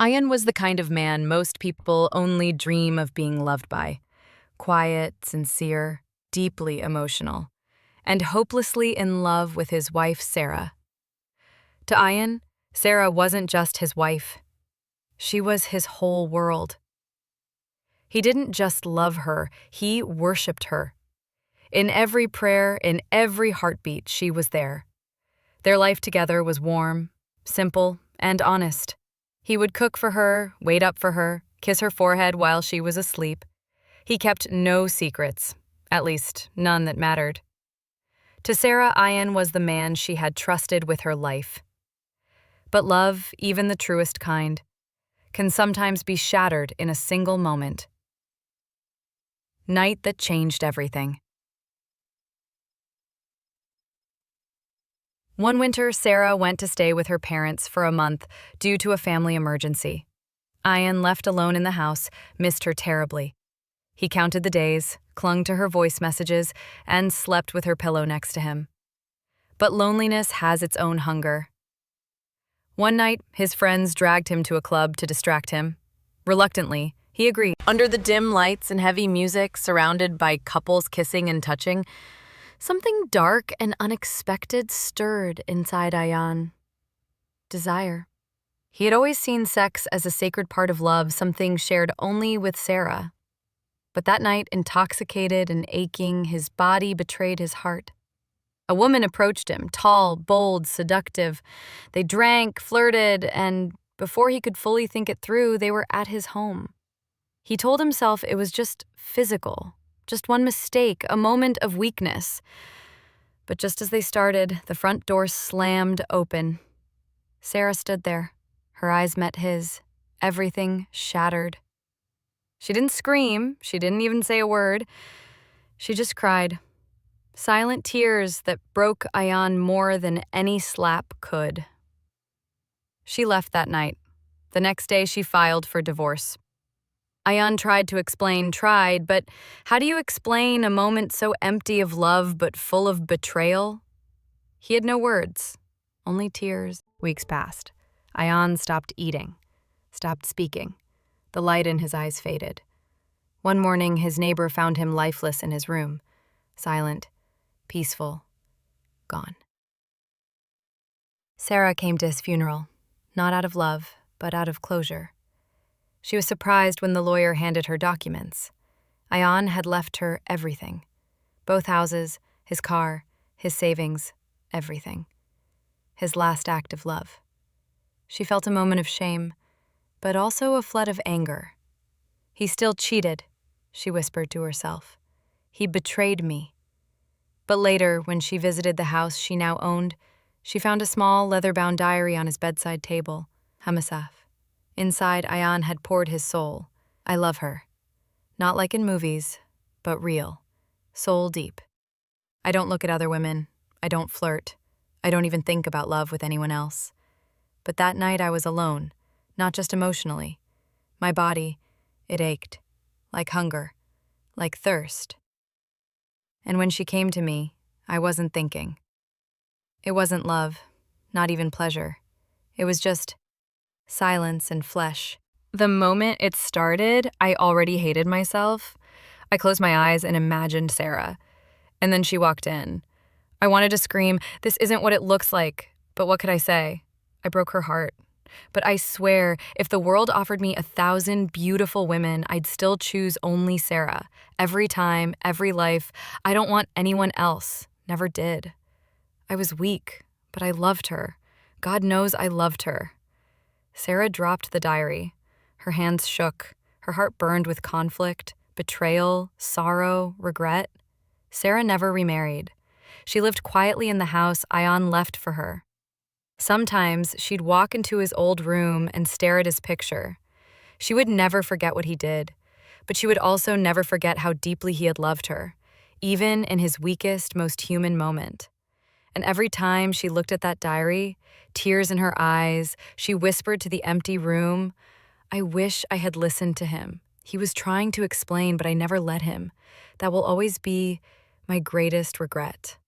Ayan was the kind of man most people only dream of being loved by. Quiet, sincere, deeply emotional, and hopelessly in love with his wife, Sarah. To Ayan, Sarah wasn't just his wife. She was his whole world. He didn't just love her, he worshipped her. In every prayer, in every heartbeat, she was there. Their life together was warm, simple, and honest. He would cook for her, wait up for her, kiss her forehead while she was asleep. He kept no secrets, at least none that mattered. To Sarah, Ayan was the man she had trusted with her life. But love, even the truest kind, can sometimes be shattered in a single moment. Night that changed everything. One winter, Sarah went to stay with her parents for a month due to a family emergency. Ayan, left alone in the house, missed her terribly. He counted the days, clung to her voice messages, and slept with her pillow next to him. But loneliness has its own hunger. One night, his friends dragged him to a club to distract him. Reluctantly, he agreed. Under the dim lights and heavy music, surrounded by couples kissing and touching, something dark and unexpected stirred inside Ayan. Desire. He had always seen sex as a sacred part of love, something shared only with Sarah. But that night, intoxicated and aching, his body betrayed his heart. A woman approached him, tall, bold, seductive. They drank, flirted, and before he could fully think it through, they were at his home. He told himself it was just physical, just one mistake, a moment of weakness. But just as they started, the front door slammed open. Sarah stood there. Her eyes met his, everything shattered. She didn't scream, she didn't even say a word. She just cried. Silent tears that broke Ayan more than any slap could. She left that night. The next day she filed for divorce. Ayan tried to explain, but how do you explain a moment so empty of love but full of betrayal? He had no words, only tears. Weeks passed. Ayan stopped eating, stopped speaking. The light in his eyes faded. One morning, his neighbor found him lifeless in his room, silent, peaceful, gone. Sarah came to his funeral, not out of love, but out of closure. She was surprised when the lawyer handed her documents. Ayan had left her everything. Both houses, his car, his savings, everything. His last act of love. She felt a moment of shame, but also a flood of anger. He still cheated, she whispered to herself. He betrayed me. But later, when she visited the house she now owned, she found a small leather-bound diary on his bedside table, Hamasaf. Inside, Ayan had poured his soul. I love her. Not like in movies, but real. Soul deep. I don't look at other women. I don't flirt. I don't even think about love with anyone else. But that night I was alone. Not just emotionally. My body, it ached, like hunger, like thirst. And when she came to me, I wasn't thinking. It wasn't love, not even pleasure. It was just silence and flesh. The moment it started, I already hated myself. I closed my eyes and imagined Sarah. And then she walked in. I wanted to scream, "This isn't what it looks like," but what could I say? I broke her heart. But I swear, if the world offered me 1,000 beautiful women, I'd still choose only Sarah. Every time, every life. I don't want anyone else. Never did. I was weak, but I loved her. God knows I loved her. Sarah dropped the diary. Her hands shook. Her heart burned with conflict, betrayal, sorrow, regret. Sarah never remarried. She lived quietly in the house Ayan left for her. Sometimes she'd walk into his old room and stare at his picture. She would never forget what he did, but she would also never forget how deeply he had loved her, even in his weakest, most human moment. And every time she looked at that diary, tears in her eyes, she whispered to the empty room, "I wish I had listened to him. He was trying to explain, but I never let him. That will always be my greatest regret."